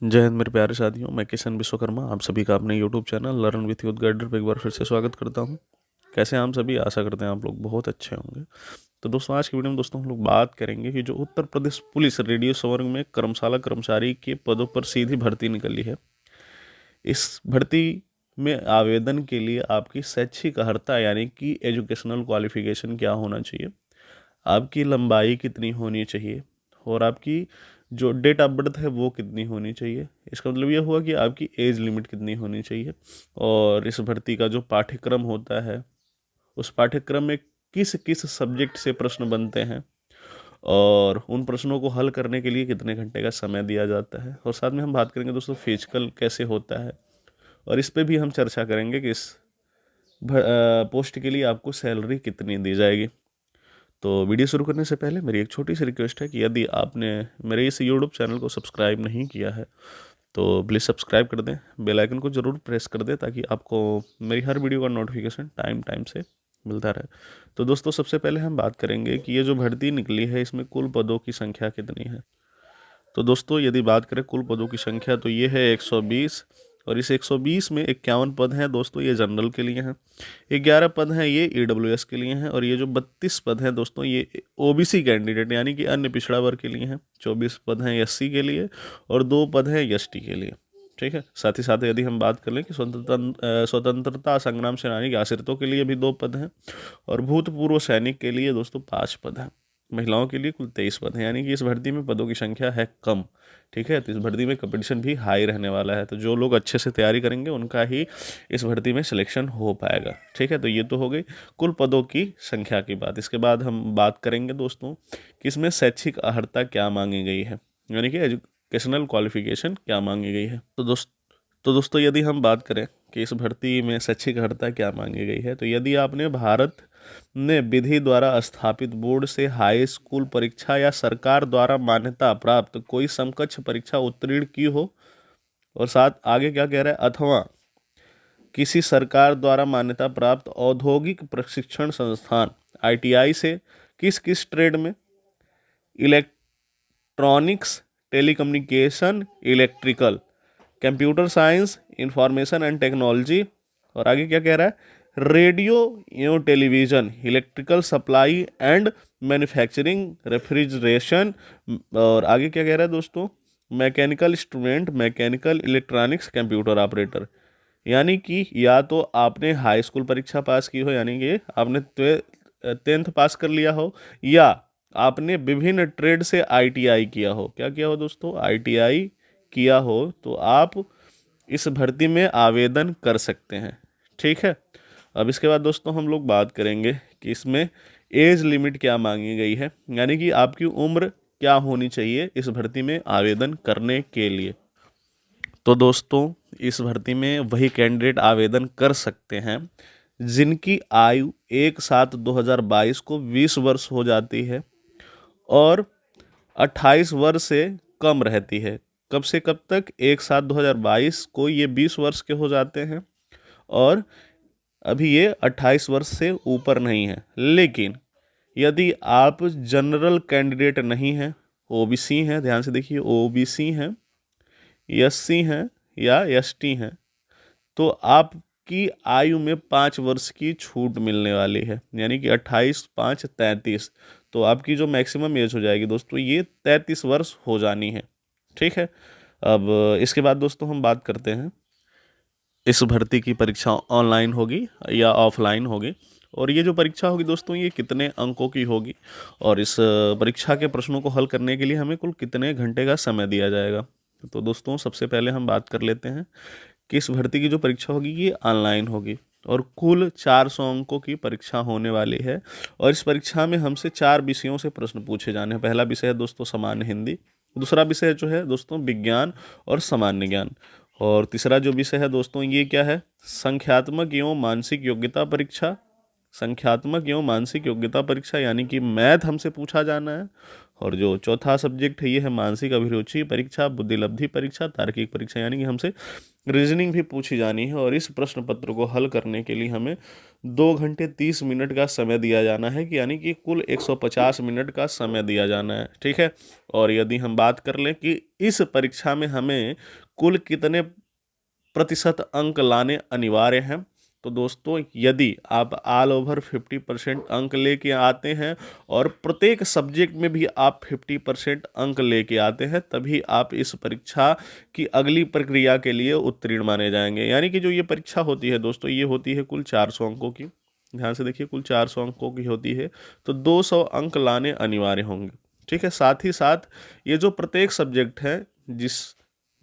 जय हिंद मेरे प्यारे साथियों, मैं किशन विश्वकर्मा आप सभी का अपने YouTube channel learn with youth guider पर एक बार फिर से स्वागत करता हूं। कैसे हैं हम सभी? आशा करते हैं आप लोग बहुत अच्छे होंगे। तो दोस्तों, आज की वीडियो में दोस्तों हम लोग बात करेंगे कि जो उत्तर प्रदेश पुलिस रेडियो संवर्ग में कर्मशाला कर्मचारी के पदों पर सीधी भर्ती निकली है, इस भर्ती में आवेदन के लिए आपकी शैक्षिक अर्हता यानी कि एजुकेशनल क्वालिफिकेशन क्या होना चाहिए, आपकी लंबाई कितनी होनी चाहिए और आपकी जो डेट ऑफ बर्थ है वो कितनी होनी चाहिए। इसका मतलब ये हुआ कि आपकी एज लिमिट कितनी होनी चाहिए और इस भर्ती का जो पाठ्यक्रम होता है उस पाठ्यक्रम में किस किस सब्जेक्ट से प्रश्न बनते हैं और उन प्रश्नों को हल करने के लिए कितने घंटे का समय दिया जाता है। और साथ में हम बात करेंगे दोस्तों फिजिकल कैसे होता है और इस पे भी हम चर्चा करेंगे कि इस पोस्ट के लिए आपको सैलरी कितनी दी जाएगी। तो वीडियो शुरू करने से पहले मेरी एक छोटी सी रिक्वेस्ट है कि यदि आपने मेरे इस यूट्यूब चैनल को सब्सक्राइब नहीं किया है तो प्लीज़ सब्सक्राइब कर दें, बेल आइकन को ज़रूर प्रेस कर दें ताकि आपको मेरी हर वीडियो का नोटिफिकेशन टाइम टाइम से मिलता रहे। तो दोस्तों, सबसे पहले हम बात करेंगे कि ये जो भर्ती निकली है इसमें कुल पदों की संख्या कितनी है। तो दोस्तों, यदि बात करें कुल पदों की संख्या तो ये है 120 और इस 120 में 51 पद हैं दोस्तों ये जनरल के लिए हैं, 11 पद हैं ये ईडब्ल्यूएस के लिए हैं और ये जो 32 पद हैं दोस्तों ये ओबीसी कैंडिडेट यानी कि अन्य पिछड़ा वर्ग के लिए हैं, 24 पद हैं एससी के लिए और 2 पद हैं एसटी के लिए। ठीक है, साथ ही साथ यदि हम बात कर लें कि स्वतंत्रता संग्राम सेनानी के आश्रितों के लिए भी 2 पद हैं और भूतपूर्व सैनिक के लिए दोस्तों 5 पद हैं। महिलाओं के लिए कुल 23 पद हैं, यानी कि इस भर्ती में पदों की संख्या है कम। ठीक है, तो इस भर्ती में कंपटीशन भी हाई रहने वाला है, तो जो लोग अच्छे से तैयारी करेंगे उनका ही इस भर्ती में सिलेक्शन हो पाएगा। ठीक है, तो ये तो हो गई कुल पदों की संख्या की बात। इसके बाद हम बात करेंगे दोस्तों कि इसमें शैक्षिक अर्हता क्या मांगी गई है, यानी कि एजुकेशनल क्वालिफिकेशन क्या मांगी गई है। तो दोस्तों यदि हम बात करें कि इस भर्ती में शैक्षिक अर्हता क्या मांगी गई है, तो यदि आपने भारत ने विधि द्वारा स्थापित बोर्ड से हाई स्कूल परीक्षा या सरकार द्वारा मान्यता प्राप्त कोई समकक्ष परीक्षा उत्तीर्ण की हो, और साथ आगे क्या कह रहा है, अथवा किसी सरकार द्वारा मान्यता प्राप्त औद्योगिक प्रशिक्षण संस्थान आईटीआई से किस किस ट्रेड में, electronics, telecommunication, electrical, computer science, information and technology, और आगे क्या कह रहा है, रेडियो एवं television, electrical supply and manufacturing, refrigeration, और आगे क्या कह रहा है दोस्तों, mechanical instrument, mechanical electronics, computer operator. यानी कि या तो आपने हाई स्कूल परीक्षा पास की हो यानी कि आपने 10th पास कर लिया हो, या आपने विभिन्न ट्रेड से आईटीआई किया हो। क्या किया हो दोस्तों? आईटीआई किया हो तो आप इस भर्ती में आवेदन कर सकते हैं। ठीक है, अब इसके बाद दोस्तों हम लोग बात करेंगे कि इसमें एज लिमिट क्या मांगी गई है, यानी कि आपकी उम्र क्या होनी चाहिए इस भर्ती में आवेदन करने के लिए। तो दोस्तों, इस भर्ती में वही कैंडिडेट आवेदन कर सकते हैं जिनकी आयु 1/7/2022 को 20 वर्ष हो जाती है और 28 वर्ष से कम रहती है। कब से कब तक? 1/7/2022 को ये 20 वर्ष के हो जाते हैं और अभी ये 28 वर्ष से ऊपर नहीं है। लेकिन यदि आप जनरल कैंडिडेट नहीं हैं, ओबीसी हैं, ध्यान से देखिए, ओबीसी हैं, एससी हैं या एसटी हैं, तो आपकी आयु में 5 वर्ष की छूट मिलने वाली है, यानी कि 28/5/33। तो आपकी जो मैक्सिमम एज हो जाएगी दोस्तों ये 33 वर्ष हो जानी है। ठीक है, अब इसके बाद दोस्तों हम बात करते हैं इस भर्ती की परीक्षा ऑनलाइन होगी या ऑफलाइन होगी, और ये जो परीक्षा होगी दोस्तों ये कितने अंकों की होगी और इस परीक्षा के प्रश्नों को हल करने के लिए हमें कुल कितने घंटे का समय दिया जाएगा। तो दोस्तों सबसे पहले हम बात कर लेते हैं कि इस भर्ती की जो परीक्षा होगी ये ऑनलाइन होगी और कुल 400 अंकों की परीक्षा होने वाली है और इस परीक्षा में हमसे 4 विषयों से प्रश्न पूछे जाने हैं। पहला विषय है दोस्तों सामान्य हिंदी, दूसरा विषय जो है दोस्तों विज्ञान और सामान्य ज्ञान, और तीसरा जो विषय है दोस्तों ये क्या है, संख्यात्मक एवं मानसिक योग्यता परीक्षा, संख्यात्मक एवं मानसिक योग्यता परीक्षा यानी कि मैथ हमसे पूछा जाना है, और जो चौथा सब्जेक्ट है ये है मानसिक अभिरुचि परीक्षा, बुद्धिलब्धि परीक्षा, तार्किक परीक्षा, यानी कि हमसे रीजनिंग भी पूछी जानी है। और इस प्रश्न पत्र को हल करने के लिए हमें 2 घंटे 30 मिनट का समय दिया जाना है, कि यानी कि कुल 150 मिनट का समय दिया जाना है। ठीक है। और यदि हम बात कर लें कि इस परीक्षा में हमें कुल कितने प्रतिशत अंक लाने अनिवार्य हैं, तो दोस्तों यदि आप ऑल ओवर 50% अंक लेके आते हैं और प्रत्येक सब्जेक्ट में भी आप 50% अंक लेके आते हैं, तभी आप इस परीक्षा की अगली प्रक्रिया के लिए उत्तीर्ण माने जाएंगे। यानी कि जो ये परीक्षा होती है दोस्तों, ये होती है कुल 400 अंकों की। ध्यान से देखिए, कुल 400 अंकों की होती है, तो 200 अंक लाने अनिवार्य होंगे। ठीक है। साथ ही साथ ये जो प्रत्येक सब्जेक्ट है जिस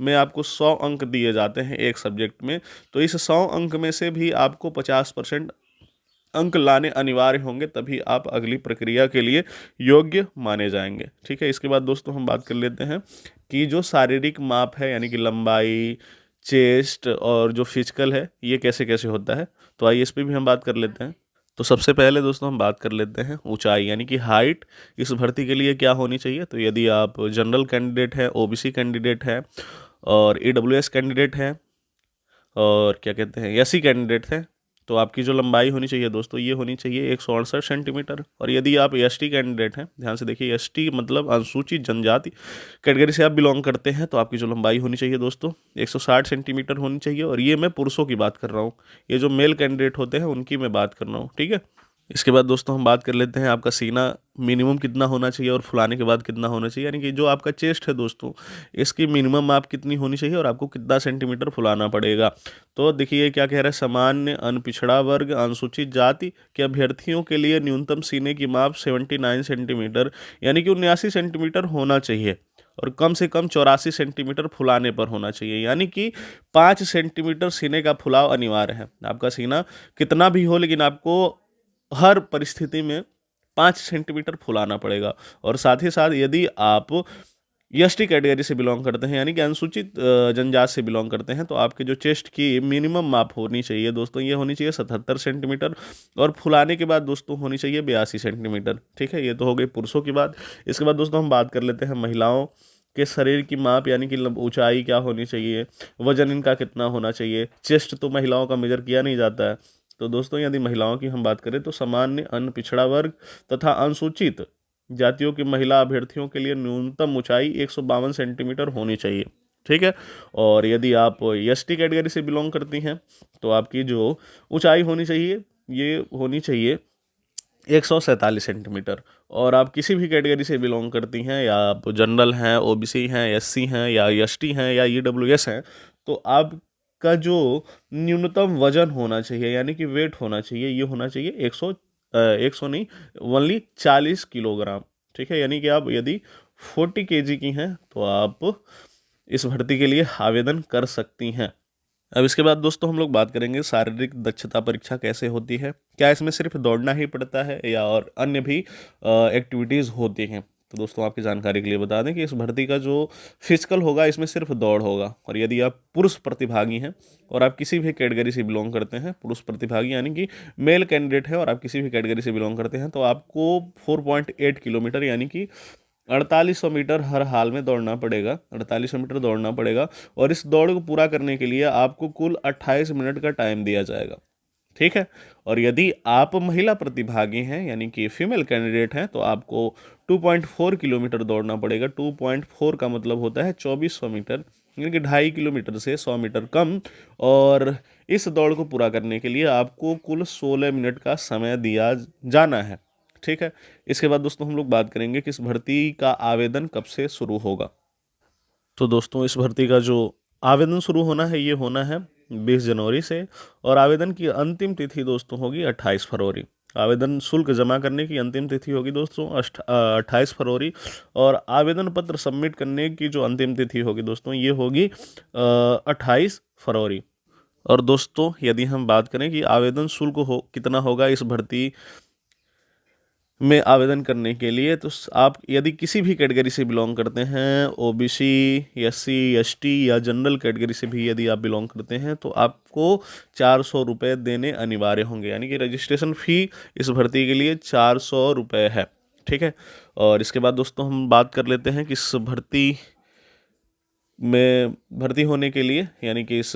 में आपको 100 अंक दिए जाते हैं एक सब्जेक्ट में, तो इस 100 अंक में से भी आपको 50% अंक लाने अनिवार्य होंगे, तभी आप अगली प्रक्रिया के लिए योग्य माने जाएंगे। ठीक है। इसके बाद दोस्तों हम बात कर लेते हैं कि जो शारीरिक माप है, यानी कि लंबाई, चेस्ट और जो फिजिकल है, ये कैसे कैसे होता है, तो आइए इस पर भी हम बात कर लेते हैं। तो सबसे पहले दोस्तों हम बात कर लेते हैं ऊंचाई, यानी कि हाइट इस भर्ती के लिए क्या होनी चाहिए। तो यदि आप जनरल कैंडिडेट हैं, ओबीसी कैंडिडेट हैं और ईडब्ल्यूएस कैंडिडेट हैं और क्या कहते हैं एससी कैंडिडेट हैं, तो आपकी जो लंबाई होनी चाहिए दोस्तों, ये होनी चाहिए 168 सेंटीमीटर। और यदि आप एसटी कैंडिडेट हैं, ध्यान से देखिए, एसटी मतलब अनुसूचित जनजाति कैटेगरी से आप बिलोंग करते हैं, तो आपकी जो लंबाई होनी चाहिए दोस्तों 160 सेंटीमीटर होनी चाहिए। और ये मैं पुरुषों की बात कर रहा हूँ, ये जो मेल कैंडिडेट होते हैं उनकी मैं बात कर रहा हूँ। ठीक है। इसके बाद दोस्तों हम बात कर लेते हैं आपका सीना मिनिमम कितना होना चाहिए और फुलाने के बाद कितना होना चाहिए, यानी कि जो आपका चेस्ट है दोस्तों, इसकी मिनिमम माप कितनी होनी चाहिए और आपको कितना सेंटीमीटर फुलाना पड़ेगा। तो देखिए क्या कह रहा है, सामान्य अनपिछड़ा वर्ग अनुसूचित जाति के अभ्यर्थियों के लिए न्यूनतम सीने की माप 79 सेंटीमीटर यानी कि 79 सेंटीमीटर होना चाहिए और कम से कम 84 सेंटीमीटर फुलाने पर होना चाहिए, यानी कि 5 सेंटीमीटर सीने का फुलाव अनिवार्य है। आपका सीना कितना भी हो, लेकिन आपको हर परिस्थिति में 5 सेंटीमीटर फुलाना पड़ेगा। और साथ ही साथ यदि आप एसटी कैटेगरी से बिलोंग करते हैं, यानी कि अनुसूचित जनजाति से बिलोंग करते हैं, तो आपके जो चेस्ट की मिनिमम माप होनी चाहिए दोस्तों, ये होनी चाहिए 77 सेंटीमीटर और फुलाने के बाद दोस्तों होनी चाहिए 82 सेंटीमीटर। ठीक है। ये तो हो गई पुरुषों की बात। इसके बाद दोस्तों हम बात कर लेते हैं महिलाओं के शरीर की माप, यानी कि ऊंचाई क्या होनी चाहिए, वजन इनका कितना होना चाहिए। चेस्ट तो महिलाओं का मेजर किया नहीं जाता है। तो दोस्तों यदि महिलाओं की हम बात करें, तो सामान्य अन्न पिछड़ा वर्ग तथा अनुसूचित जातियों की महिला अभ्यर्थियों के लिए न्यूनतम ऊंचाई 152 सेंटीमीटर होनी चाहिए। ठीक है। और यदि आप एसटी कैटेगरी से बिलोंग करती हैं, तो आपकी जो ऊंचाई होनी चाहिए, ये होनी चाहिए 147 सेंटीमीटर। और आप किसी भी कैटेगरी से बिलोंग करती हैं, या आप जनरल हैं, ओबीसी हैं, एससी हैं या एसटी हैं या ईडब्ल्यूएस हैं, तो आपका जो न्यूनतम वजन होना चाहिए, यानी कि वेट होना चाहिए, ये होना चाहिए 100 नहीं, ओनली 40 किलोग्राम। ठीक है। यानी कि आप यदि 40 केजी की हैं, तो आप इस भर्ती के लिए आवेदन कर सकती हैं। अब इसके बाद दोस्तों हम लोग बात करेंगे शारीरिक दक्षता परीक्षा कैसे होती है। क्या इसमें सिर्फ दौड़ना ही पड़ता है या और अन्य भी एक्टिविटीज़ होती हैं। तो दोस्तों आपकी जानकारी के लिए बता दें कि इस भर्ती का जो फिजिकल होगा, इसमें सिर्फ दौड़ होगा। और यदि आप पुरुष प्रतिभागी हैं और आप किसी भी कैटेगरी से बिलोंग करते हैं, पुरुष प्रतिभागी यानी कि मेल कैंडिडेट है और आप किसी भी कैटेगरी से बिलोंग करते हैं, तो आपको 4.8 किलोमीटर यानी कि 4800 मीटर हर हाल में दौड़ना पड़ेगा, 4800 मीटर दौड़ना पड़ेगा। और इस दौड़ को पूरा करने के लिए आपको कुल 28 मिनट का टाइम दिया जाएगा। ठीक है। और यदि आप महिला प्रतिभागी हैं, यानी कि फीमेल कैंडिडेट हैं, तो आपको 2.4 किलोमीटर दौड़ना पड़ेगा। 2.4 का मतलब होता है 2400 मीटर, यानी कि 2.5 किलोमीटर से 100 मीटर कम। और इस दौड़ को पूरा करने के लिए आपको कुल 16 मिनट का समय दिया जाना है। ठीक है। इसके बाद दोस्तों हम लोग बात करेंगे कि इस भर्ती का आवेदन कब से शुरू होगा। तो दोस्तों इस भर्ती का जो आवेदन शुरू होना है, ये होना है 20 जनवरी से। और आवेदन की अंतिम तिथि दोस्तों होगी 28 फरवरी। आवेदन शुल्क जमा करने की अंतिम तिथि होगी दोस्तों 28 फरवरी। और आवेदन पत्र सबमिट करने की जो अंतिम तिथि होगी दोस्तों, ये होगी 28 फरवरी। और दोस्तों यदि हम बात करें कि आवेदन शुल्क कितना होगा इस भर्ती में आवेदन करने के लिए, तो आप यदि किसी भी कैटेगरी से बिलोंग करते हैं, ओबीसी, एससी, एसटी या जनरल कैटेगरी से भी यदि आप बिलोंग करते हैं, तो आपको 400 रुपये देने अनिवार्य होंगे। यानी कि रजिस्ट्रेशन फ़ी इस भर्ती के लिए 400 रुपये है। ठीक है। और इसके बाद दोस्तों हम बात कर लेते हैं कि इस भर्ती में भर्ती होने के लिए, यानी कि इस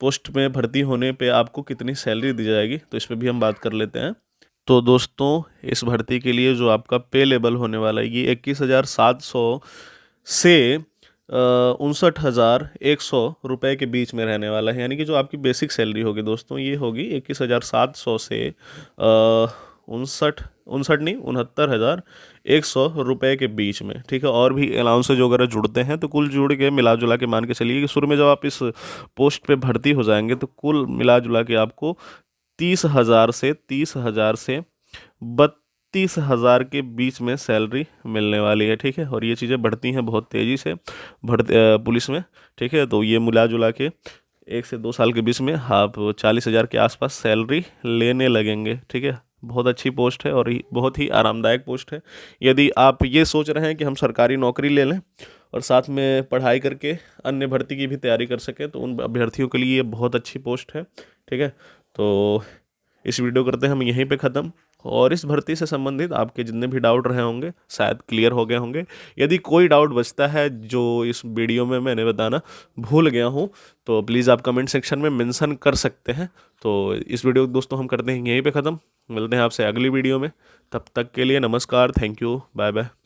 पोस्ट में भर्ती होने पे आपको कितनी सैलरी दी जाएगी, तो इस पर भी हम बात कर लेते हैं। तो दोस्तों इस भर्ती के लिए जो आपका पे लेवल होने वाला है ये 21,700 से 59,100 रुपये के बीच में रहने वाला है। यानी कि जो आपकी बेसिक सैलरी होगी दोस्तों ये होगी 21,700 से 69,100 रुपये के बीच में, ठीक है। और भी अलाउंसेज वगैरह जुड़ते हैं, तो कुल जुड़ के मिला जुला के मान के चलिए कि शुरू में जब आप इस पोस्ट पे भर्ती हो जाएंगे तो कुल मिला जुला के आपको 30,000 से 32,000 के बीच में सैलरी मिलने वाली है, ठीक है। और ये चीज़ें बढ़ती हैं बहुत तेज़ी से पुलिस में, ठीक है। तो ये मिला जुला के 1 से 2 साल के बीच में आप 40,000 के आसपास सैलरी लेने लगेंगे, ठीक है। बहुत अच्छी पोस्ट है और बहुत ही आरामदायक पोस्ट है। यदि आप ये सोच रहे हैं कि हम सरकारी नौकरी ले लें और साथ में पढ़ाई करके अन्य भर्ती की भी तैयारी कर सकें, तो उन अभ्यर्थियों के लिए ये बहुत अच्छी पोस्ट है, ठीक है। तो इस वीडियो करते हैं हम यहीं पे ख़त्म, और इस भर्ती से संबंधित आपके जितने भी डाउट रहे होंगे शायद क्लियर हो गए होंगे। यदि कोई डाउट बचता है जो इस वीडियो में मैंने बताना भूल गया हूँ तो प्लीज़ आप कमेंट सेक्शन में मेंशन कर सकते हैं। तो इस वीडियो को दोस्तों हम करते हैं यहीं पे ख़त्म, मिलते हैं आपसे अगली वीडियो में। तब तक के लिए नमस्कार, थैंक यू, बाय बाय।